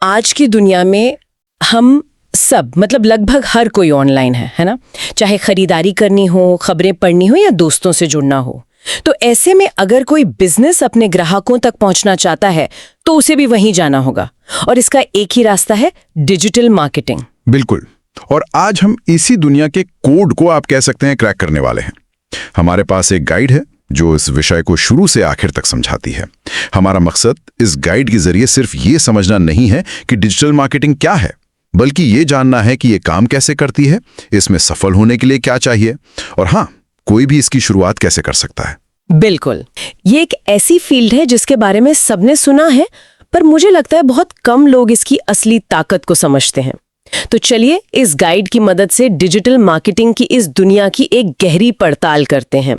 आज की दुनिया में हम सब मतलब लगभग हर कोई ऑनलाइन है ना? चाहे खरीदारी करनी हो, खबरें पढ़नी हो या दोस्तों से जुड़ना हो। तो ऐसे में अगर कोई बिजनेस अपने ग्राहकों तक पहुंचना चाहता है तो उसे भी वहीं जाना होगा और इसका एक ही रास्ता है, डिजिटल मार्केटिंग। बिल्कुल। और आज हम इसी दुनिया के कोड को आप कह सकते हैं क्रैक करने वाले हैं। हमारे पास एक गाइड है जो इस विषय को शुरू से आखिर तक समझाती है। हमारा मकसद इस गाइड के जरिए सिर्फ ये समझना नहीं है कि डिजिटल मार्केटिंग क्या है, बल्कि ये जानना है कि ये काम कैसे करती है, इसमें सफल होने के लिए क्या चाहिए और हाँ, कोई भी इसकी शुरुआत कैसे कर सकता है। बिल्कुल, ये एक ऐसी फील्ड है जिसके बारे में सबने सुना है, पर मुझे लगता है बहुत कम लोग इसकी असली ताकत को समझते हैं। तो चलिए इस गाइड की मदद से डिजिटल मार्केटिंग की इस दुनिया की एक गहरी पड़ताल करते हैं।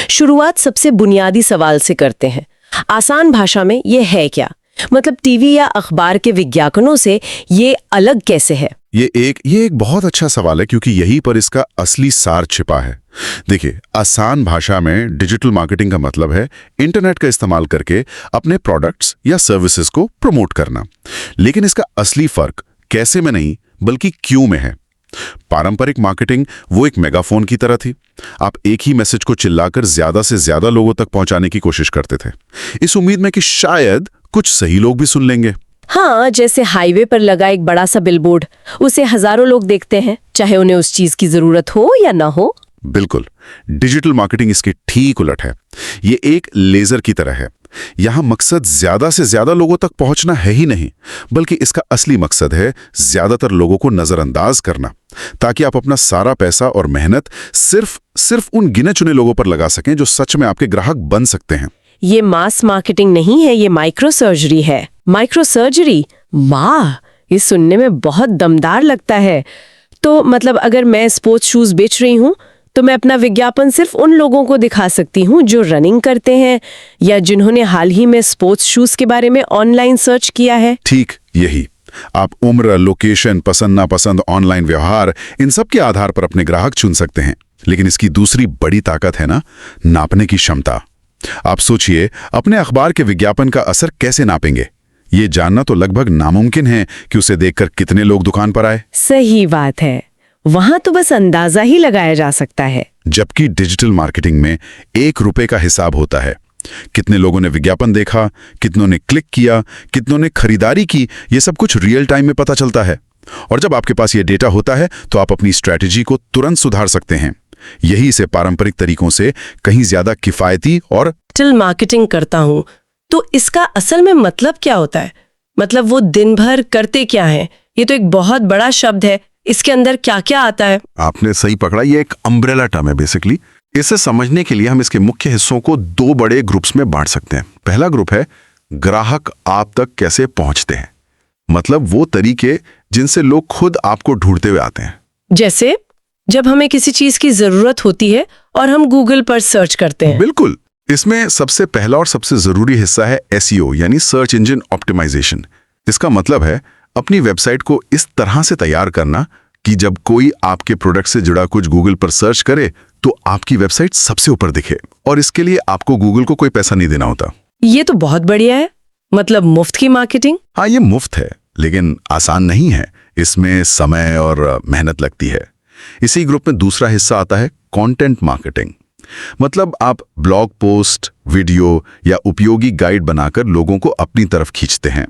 शुरुआत सबसे बुनियादी सवाल से करते हैं। आसान भाषा में ये है क्या? मतलब टीवी या अखबार के विज्ञापनों से ये अलग कैसे है? ये एक बहुत अच्छा सवाल है, क्योंकि यहीं पर इसका असली सार छिपा है। देखिए, आसान भाषा में डिजिटल मार्केटिंग का मतलब है इंटरनेट का इस्तेमाल करके अपने प्रोडक्ट्स या सर्विसेज को प्रमोट करना। लेकिन इसका असली फर्क कैसे में नहीं, बल्कि क्यों में है। पारंपरिक मार्केटिंग वो एक मेगाफोन की तरह थी। आप एक ही मैसेज को चिल्लाकर ज्यादा से ज्यादा लोगों तक पहुंचाने की कोशिश करते थे, इस उम्मीद में कि शायद कुछ सही लोग भी सुन लेंगे। हाँ, जैसे हाईवे पर लगा एक बड़ा सा बिलबोर्ड, उसे हजारों लोग देखते हैं, चाहे उन्हें उस चीज की जरूरत हो या ना हो। बिल्कुल, डिजिटल मार्केटिंग इसके ठीक उलट है। ये एक लेजर की तरह है। यहां मकसद ज्यादा से ज्यादा लोगों तक पहुंचना है ही नहीं, बल्कि इसका असली मकसद है ज्यादातर लोगों को नजरअंदाज करना, ताकि आप अपना सारा पैसा और मेहनत सिर्फ उन गिने चुने लोगों पर लगा सकें जो सच में आपके ग्राहक बन सकते हैं। ये मास मार्केटिंग नहीं है, ये माइक्रो सर्जरी है। माइक्रो सर्जरी, वाह, ये सुनने में बहुत दमदार लगता है। तो मतलब अगर मैं स्पोर्ट्स शूज बेच रही हूँ तो मैं अपना विज्ञापन सिर्फ उन लोगों को दिखा सकती हूँ जो रनिंग करते हैं या जिन्होंने हाल ही में स्पोर्ट्स शूज के बारे में ऑनलाइन सर्च किया है। ठीक यही। आप उम्र, लोकेशन, पसंद नापसंद, ऑनलाइन व्यवहार, इन सब के आधार पर अपने ग्राहक चुन सकते हैं। लेकिन इसकी दूसरी बड़ी ताकत है ना, नापने की क्षमता। आप सोचिए, अपने अखबार के विज्ञापन का असर कैसे नापेंगे? ये जानना तो लगभग नामुमकिन है कि उसे देखकर कितने लोग दुकान पर आए। सही बात है, वहां तो बस अंदाजा ही लगाया जा सकता है। जबकि डिजिटल मार्केटिंग में ₹1 का हिसाब होता है। कितने लोगों ने विज्ञापन देखा, कितनों ने क्लिक किया, कितनों ने खरीदारी की, ये सब कुछ रियल टाइम में पता चलता है। और जब आपके पास ये डेटा होता है तो आप अपनी स्ट्रैटेजी को तुरंत सुधार सकते हैं। यही इसे पारंपरिक तरीकों से कहीं ज्यादा किफायती और डिजिटल मार्केटिंग करता हूँ तो इसका असल में मतलब क्या होता है? मतलब वो दिन भर करते क्या है? ये तो एक बहुत बड़ा शब्द है, इसके अंदर क्या क्या आता है? आपने सही पकड़ा, ये एक अम्ब्रेला टर्म है बेसिकली। इसे समझने के लिए हम इसके मुख्य हिस्सों को 2 बड़े ग्रुप्स में बांट सकते हैं। पहला ग्रुप है ग्राहक आप तक कैसे पहुंचते हैं, मतलब वो तरीके जिनसे लोग खुद आपको ढूंढते हुए आते हैं। जैसे जब हमें किसी चीज की जरूरत होती है और हम गूगल पर सर्च करते हैं। बिल्कुल। इसमें सबसे पहला और सबसे जरूरी हिस्सा है SEO यानी सर्च इंजन ऑप्टिमाइजेशन। इसका मतलब है अपनी वेबसाइट को इस तरह से तैयार करना कि जब कोई आपके प्रोडक्ट से जुड़ा कुछ गूगल पर सर्च करे तो आपकी वेबसाइट सबसे ऊपर दिखे। और इसके लिए आपको गूगल को कोई पैसा नहीं देना होता। ये तो बहुत बढ़िया है, मतलब मुफ्त की मार्केटिंग। हाँ, ये मुफ्त है, लेकिन आसान नहीं है। इसमें समय और मेहनत लगती है। इसी ग्रुप में दूसरा हिस्सा आता है कंटेंट मार्केटिंग। मतलब आप ब्लॉग पोस्ट, वीडियो या उपयोगी गाइड बनाकर लोगों को अपनी तरफ खींचते हैं।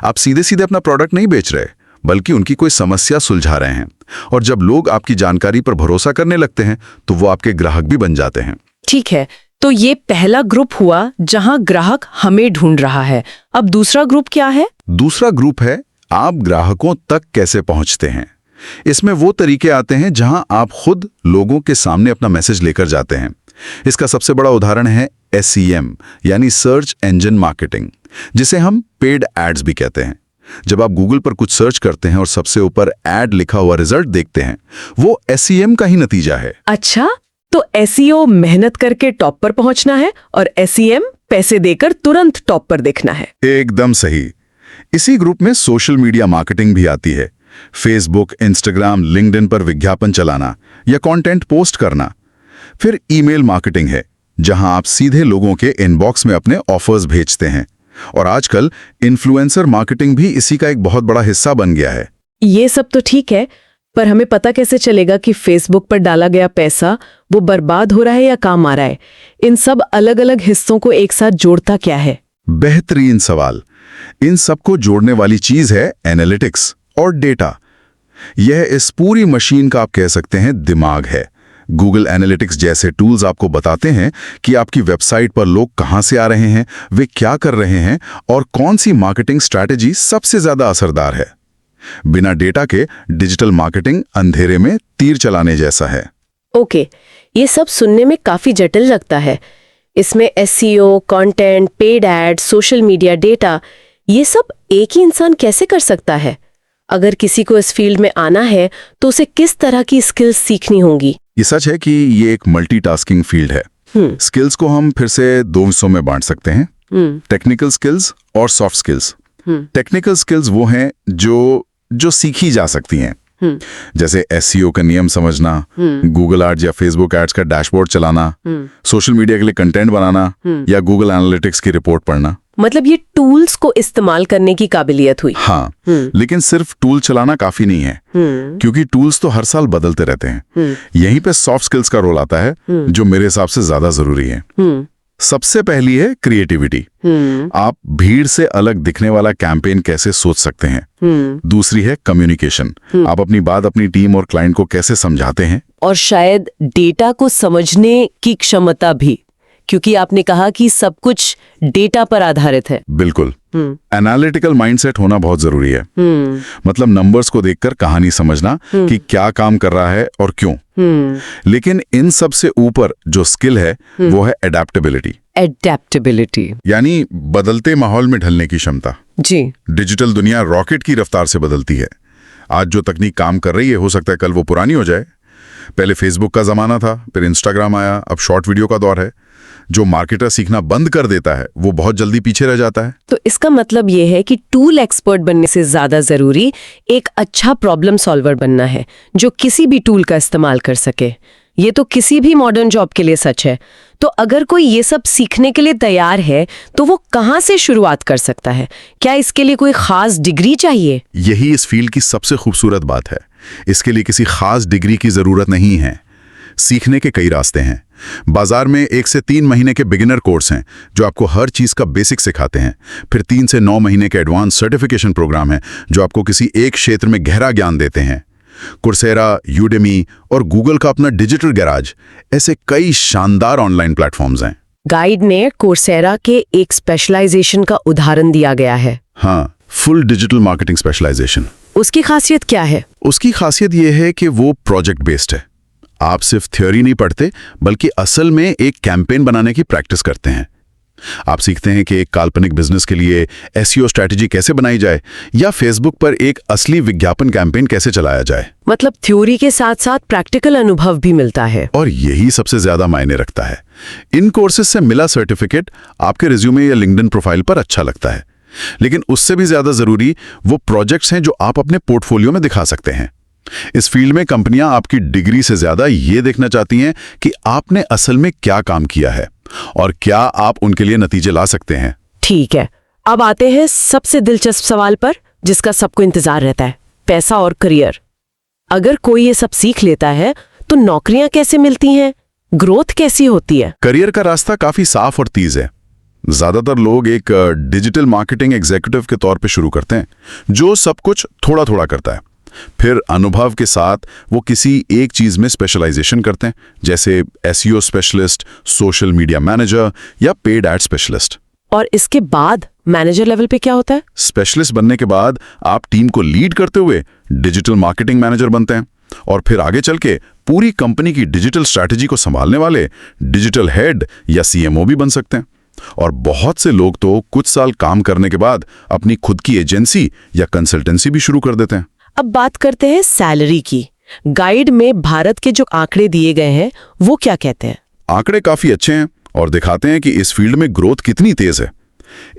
आप सीधे सीधे अपना प्रोडक्ट नहीं बेच रहे, बल्कि उनकी कोई समस्या सुलझा रहे हैं। और जब लोग आपकी जानकारी पर भरोसा करने लगते हैं तो वो आपके ग्राहक भी बन जाते हैं। ठीक है, तो ये पहला ग्रुप हुआ जहां ग्राहक हमें ढूंढ रहा है। अब दूसरा ग्रुप क्या है? दूसरा ग्रुप है आप ग्राहकों तक कैसे पहुंचते हैं। इसमें वो तरीके आते हैं जहां आप खुद लोगों के सामने अपना मैसेज लेकर जाते हैं। इसका सबसे बड़ा उदाहरण है SEM यानी सर्च इंजन मार्केटिंग, जिसे हम पेड एड्स भी कहते हैं। जब आप गूगल पर कुछ सर्च करते हैं और सबसे ऊपर एड लिखा हुआ रिजल्ट देखते हैं, वो SEM का ही नतीजा है। अच्छा, तो SEO मेहनत करके टॉप पर पहुंचना है और SEM पैसे देकर तुरंत टॉप पर देखना है। एकदम सही। इसी ग्रुप में सोशल मीडिया मार्केटिंग भी आती है। फेसबुक, इंस्टाग्राम, लिंक्डइन पर विज्ञापन चलाना या कंटेंट पोस्ट करना। फिर ईमेल मार्केटिंग है, जहां आप सीधे लोगों के इनबॉक्स में अपने ऑफर्स भेजते हैं। और आजकल इन्फ्लुएंसर मार्केटिंग भी इसी का एक बहुत बड़ा हिस्सा बन गया है। ये सब तो ठीक है, पर हमें पता कैसे चलेगा कि फेसबुक पर डाला गया पैसा वो बर्बाद हो रहा है या काम आ रहा है? इन सब अलग-अलग हिस्सों को एक साथ जोड़ता क्या है? बेहतरीन सवाल। इन सबको जोड़ने वाली चीज है एनालिटिक्स और डेटा। यह इस पूरी मशीन का आप कह सकते हैं दिमाग है। गूगल एनालिटिक्स जैसे टूल्स आपको बताते हैं कि आपकी वेबसाइट पर लोग कहां से आ रहे हैं, वे क्या कर रहे हैं और कौन सी मार्केटिंग स्ट्रैटेजी सबसे ज्यादा असरदार है। बिना डेटा के डिजिटल मार्केटिंग अंधेरे में तीर चलाने जैसा है। ओके, ये सब सुनने में काफी जटिल लगता है। इसमें SEO, content, paid ad, social media, data, ये सब एक ही इंसान कैसे कर सकता है? अगर किसी को इस फील्ड में आना है तो उसे किस तरह की स्किल्स सीखनी होंगी? ये सच है कि ये एक मल्टीटास्किंग फील्ड है। स्किल्स को हम फिर से दो हिस्सों में बांट सकते हैं, टेक्निकल स्किल्स और सॉफ्ट स्किल्स। टेक्निकल स्किल्स वो हैं जो सीखी जा सकती हैं, जैसे एसईओ का नियम समझना, गूगल एड्स या फेसबुक एड्स का डैशबोर्ड चलाना, सोशल मीडिया के लिए कंटेंट बनाना या गूगल एनालिटिक्स की रिपोर्ट पढ़ना। मतलब ये टूल्स को इस्तेमाल करने की काबिलियत हुई। हाँ, लेकिन सिर्फ टूल चलाना काफी नहीं है, क्योंकि टूल्स तो हर साल बदलते रहते हैं। यहीं पे सॉफ्ट स्किल्स का रोल आता है, जो मेरे हिसाब से ज्यादा जरूरी है। सबसे पहली है क्रिएटिविटी। आप भीड़ से अलग दिखने वाला कैंपेन कैसे सोच सकते हैं। दूसरी है कम्युनिकेशन। आप अपनी बात अपनी टीम और क्लाइंट को कैसे समझाते हैं। और शायद डेटा को समझने की क्षमता भी, क्योंकि आपने कहा कि सब कुछ डेटा पर आधारित है। बिल्कुल, एनालिटिकल माइंडसेट होना बहुत जरूरी है। मतलब नंबर्स को देखकर कहानी समझना कि क्या काम कर रहा है और क्यों। लेकिन इन सब से ऊपर जो स्किल है वो है एडेप्टेबिलिटी। एडेप्टेबिलिटी यानी बदलते माहौल में ढलने की क्षमता। जी। डिजिटल दुनिया रॉकेट की रफ्तार से बदलती है। आज जो तकनीक काम कर रही है, हो सकता है कल वो पुरानी हो जाए। पहले फेसबुक का जमाना था, फिर इंस्टाग्राम आया, अब शॉर्ट वीडियो का दौर है। जो मार्केटर सीखना बंद कर देता है वो बहुत जल्दी पीछे रह जाता है। तो इसका मतलब ये है कि टूल एक्सपर्ट बनने से ज्यादा जरूरी एक अच्छा प्रॉब्लम सॉल्वर बनना है, जो किसी भी टूल का इस्तेमाल कर सके। ये तो किसी भी मॉडर्न जॉब के लिए सच है। तो अगर कोई ये सब सीखने के लिए तैयार है तो वो कहाँ से शुरुआत कर सकता है? क्या इसके लिए कोई खास डिग्री चाहिए? यही इस फील्ड की सबसे खूबसूरत बात है। इसके लिए किसी खास डिग्री की जरूरत नहीं है। सीखने के कई रास्ते हैं। बाजार में 1 से 3 महीने के बिगिनर कोर्स हैं जो आपको हर चीज का बेसिक सिखाते हैं। फिर 3 से 9 महीने के एडवांस सर्टिफिकेशन प्रोग्राम हैं जो आपको किसी एक क्षेत्र में गहरा ज्ञान देते हैं। कुर्सेरा, यूडेमी और गूगल का अपना डिजिटल गैराज, ऐसे कई शानदार ऑनलाइन प्लेटफॉर्म्स हैं। गाइड ने कोर्सेरा के एक स्पेशलाइजेशन का उदाहरण दिया गया है। हाँ, फुल डिजिटल मार्केटिंग स्पेशलाइजेशन। उसकी खासियत क्या है? उसकी खासियत यह है कि वो प्रोजेक्ट बेस्ड है। आप सिर्फ थ्योरी नहीं पढ़ते, बल्कि असल में एक कैंपेन बनाने की प्रैक्टिस करते हैं। आप सीखते हैं कि एक काल्पनिक बिजनेस के लिए एसईओ स्ट्रैटेजी कैसे बनाई जाए या फेसबुक पर एक असली विज्ञापन कैंपेन कैसे चलाया जाए। मतलब थ्योरी के साथ साथ प्रैक्टिकल अनुभव भी मिलता है। और यही सबसे ज्यादा मायने रखता है। इन कोर्सेज से मिला सर्टिफिकेट आपके रिज्यूमे या लिंक्डइन प्रोफाइल पर अच्छा लगता है, लेकिन उससे भी ज्यादा जरूरी वो प्रोजेक्ट्स हैं जो आप अपने पोर्टफोलियो में दिखा सकते हैं। इस फील्ड में कंपनियां आपकी डिग्री से ज्यादा ये देखना चाहती हैं कि आपने असल में क्या काम किया है और क्या आप उनके लिए नतीजे ला सकते हैं। ठीक है, अब आते हैं सबसे दिलचस्प सवाल पर, जिसका सबको इंतजार रहता है, पैसा और करियर। अगर कोई ये सब सीख लेता है तो नौकरियां कैसे मिलती हैं? ग्रोथ कैसी होती है? करियर का रास्ता काफी साफ और तेज है। ज्यादातर लोग एक डिजिटल मार्केटिंग एग्जीक्यूटिव के तौर पे शुरू करते हैं, जो सब कुछ थोड़ा थोड़ा करता है। फिर अनुभव के साथ वो किसी एक चीज में स्पेशलाइजेशन करते हैं, जैसे SEO specialist, social media manager या पेड एड स्पेशलिस्ट। और इसके बाद मैनेजर लेवल पे क्या होता है? स्पेशलिस्ट बनने के बाद आप टीम को लीड करते हुए डिजिटल मार्केटिंग मैनेजर बनते हैं और फिर आगे चल के पूरी कंपनी की डिजिटल स्ट्रैटेजी को संभालने वाले डिजिटल हेड या सीएमओ भी बन सकते हैं। और बहुत से लोग तो कुछ साल काम करने के बाद अपनी खुद की एजेंसी या कंसल्टेंसी भी शुरू कर देते हैं। अब बात करते हैं सैलरी की। गाइड में भारत के जो आंकड़े दिए गए हैं वो क्या कहते हैं? आंकड़े काफी अच्छे हैं और दिखाते हैं कि इस फील्ड में ग्रोथ कितनी तेज है।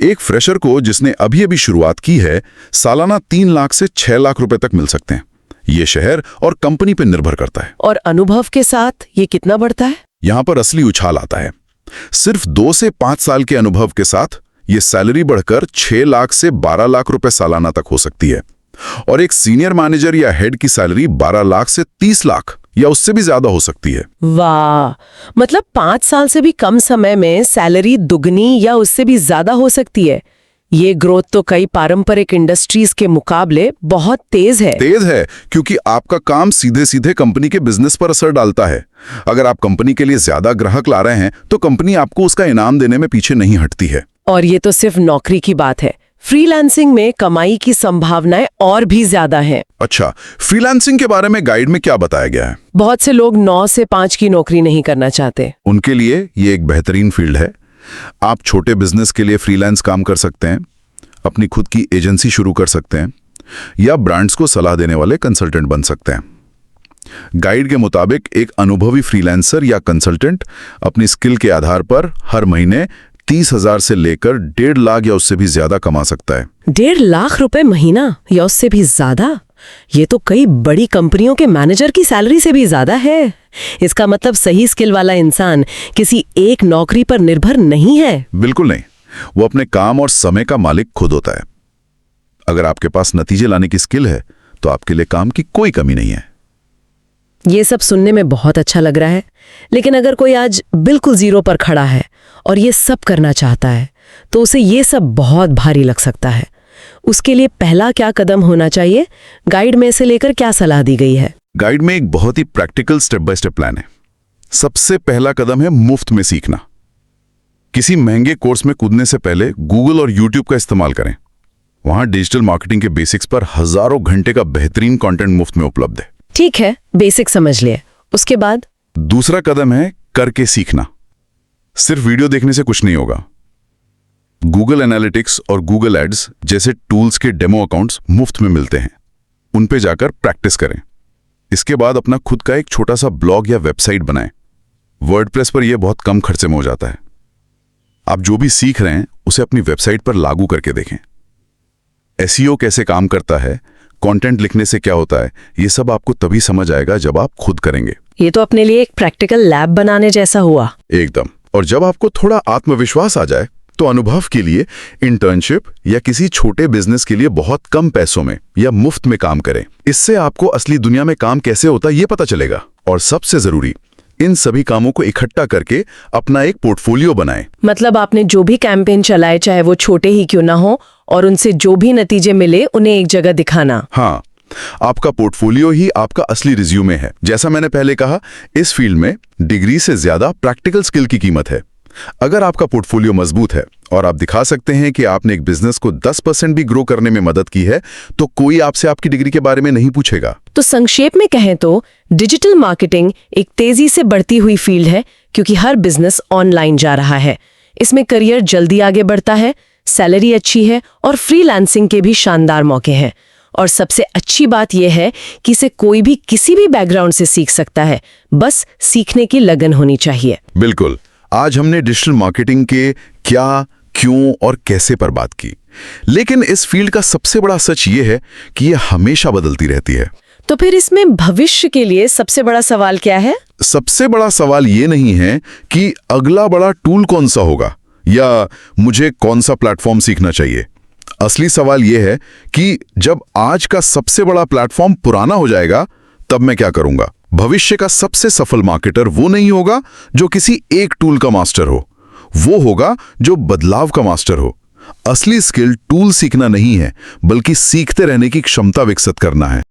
एक फ्रेशर को जिसने अभी अभी शुरुआत की है, सालाना 3 लाख से 6 लाख रुपए तक मिल सकते हैं। ये शहर और कंपनी पर निर्भर करता है। और अनुभव के साथ ये कितना बढ़ता है? यहाँ पर असली उछाल आता है। सिर्फ 2 से 5 साल के अनुभव के साथ ये सैलरी बढ़कर 6 लाख से 12 लाख रुपए सालाना तक हो सकती है। और एक सीनियर मैनेजर या हेड की सैलरी 12 लाख से 30 लाख या उससे भी ज्यादा हो सकती है। वाह, मतलब 5 साल से भी कम समय में सैलरी दुगनी या उससे भी ज्यादा हो सकती है। ये ग्रोथ तो कई पारंपरिक इंडस्ट्रीज के मुकाबले बहुत तेज है। तेज है क्योंकि आपका काम सीधे सीधे कंपनी के बिजनेस पर असर डालता है। अगर आप कंपनी के लिए ज्यादा ग्राहक ला रहे हैं तो कंपनी आपको उसका इनाम देने में पीछे नहीं हटती है। और ये तो सिर्फ नौकरी की बात है। फ्रीलांसिंग में कमाई की संभावनाएं और भी ज्यादा हैं। अच्छा, फ्रीलांसिंग के बारे में गाइड में क्या बताया गया है? बहुत से लोग 9 से 5 की नौकरी नहीं करना चाहते। उनके लिए ये एक बेहतरीन फील्ड है। आप छोटे बिजनेस के लिए फ्रीलांस काम कर सकते हैं, अपनी खुद की एजेंसी शुरू कर सकते हैं या ब्रांड्स को सलाह देने वाले कंसल्टेंट बन सकते हैं। गाइड के मुताबिक एक अनुभवी फ्रीलांसर या कंसल्टेंट अपनी स्किल के आधार पर हर महीने 30,000 से लेकर 1.5 लाख या उससे भी ज्यादा कमा सकता है। 1.5 लाख रुपए महीना या उससे भी ज्यादा? ये तो कई बड़ी कंपनियों के मैनेजर की सैलरी से भी ज्यादा है। इसका मतलब सही स्किल वाला इंसान किसी एक नौकरी पर निर्भर नहीं है। बिल्कुल नहीं, वो अपने काम और समय का मालिक खुद होता है। अगर आपके पास नतीजे लाने की स्किल है तो आपके लिए काम की कोई कमी नहीं है। ये सब सुनने में बहुत अच्छा लग रहा है, लेकिन अगर कोई आज बिल्कुल जीरो पर खड़ा है और ये सब करना चाहता है तो उसे ये सब बहुत भारी लग सकता है। उसके लिए पहला क्या कदम होना चाहिए? गाइड में से लेकर क्या सलाह दी गई है? गाइड में एक बहुत ही practical step by step plan है। सबसे पहला कदम है मुफ्त में सीखना। किसी महंगे कोर्स में कूदने से पहले गूगल और यूट्यूब का इस्तेमाल करें। वहां डिजिटल मार्केटिंग के बेसिक्स पर हजारों घंटे का बेहतरीन कंटेंट मुफ्त में उपलब्ध है। ठीक है, बेसिक समझ लिए। उसके बाद? दूसरा कदम है करके सीखना। सिर्फ वीडियो देखने से कुछ नहीं होगा। गूगल एनालिटिक्स और गूगल एड्स जैसे टूल्स के डेमो अकाउंट्स मुफ्त में मिलते हैं, उन पे जाकर प्रैक्टिस करें। इसके बाद अपना खुद का एक छोटा सा ब्लॉग या वेबसाइट बनाएं। वर्डप्रेस पर यह बहुत कम खर्चे में हो जाता है। आप जो भी सीख रहे हैं उसे अपनी वेबसाइट पर लागू करके देखें। एसईओ कैसे काम करता है, कंटेंट लिखने से क्या होता है, ये सब आपको तभी समझ आएगा जब आप खुद करेंगे। ये तो अपने लिए एक प्रैक्टिकल लैब बनाने जैसा हुआ। एकदम। और जब आपको थोड़ा आत्मविश्वास आ जाए तो अनुभव के लिए इंटर्नशिप या किसी छोटे बिजनेस के लिए बहुत कम पैसों में या मुफ्त में काम करें। इससे आपको असली दुनिया में काम कैसे होता है ये पता चलेगा। और सबसे जरूरी, इन सभी कामों को इकट्ठा करके अपना एक पोर्टफोलियो बनाएं। मतलब आपने जो भी कैंपेन चलाए, चाहे वो छोटे ही क्यों ना हो, और उनसे जो भी नतीजे मिले उन्हें एक जगह दिखाना। हाँ, आपका पोर्टफोलियो ही आपका असली रिज्यूमे है। जैसा मैंने पहले कहा, इस फील्ड में डिग्री से ज्यादा प्रैक्टिकल स्किल की कीमत है। अगर आपका पोर्टफोलियो मजबूत है और आप दिखा सकते हैं कि आपने एक बिजनेस को 10% भी ग्रो करने में मदद की है, तो कोई आपसे आपकी डिग्री के बारे में नहीं पूछेगा। तो संक्षेप में कहें तो डिजिटल मार्केटिंग एक तेजी से बढ़ती हुई फील्ड है, क्योंकि हर बिजनेस ऑनलाइन जा रहा है। इसमें करियर जल्दी आगे बढ़ता है, सैलरी अच्छी है और फ्रीलांसिंग के भी शानदार मौके हैं। और सबसे अच्छी बात यह है कि इसे कोई भी किसी भी बैकग्राउंड से सीख सकता है, बस सीखने की लगन होनी चाहिए। बिल्कुल। आज हमने डिजिटल मार्केटिंग के क्या, क्यों और कैसे पर बात की, लेकिन इस फील्ड का सबसे बड़ा सच ये है कि ये हमेशा बदलती रहती है। तो फिर इसमें भविष्य के लिए सबसे बड़ा सवाल क्या है? सबसे बड़ा सवाल ये नहीं है कि अगला बड़ा टूल कौन सा होगा या मुझे कौन सा प्लेटफॉर्म सीखना चाहिए। असली सवाल यह है कि जब आज का सबसे बड़ा प्लेटफॉर्म पुराना हो जाएगा, तब मैं क्या करूंगा। भविष्य का सबसे सफल मार्केटर वो नहीं होगा जो किसी एक टूल का मास्टर हो, वो होगा जो बदलाव का मास्टर हो। असली स्किल टूल सीखना नहीं है, बल्कि सीखते रहने की क्षमता विकसित करना है।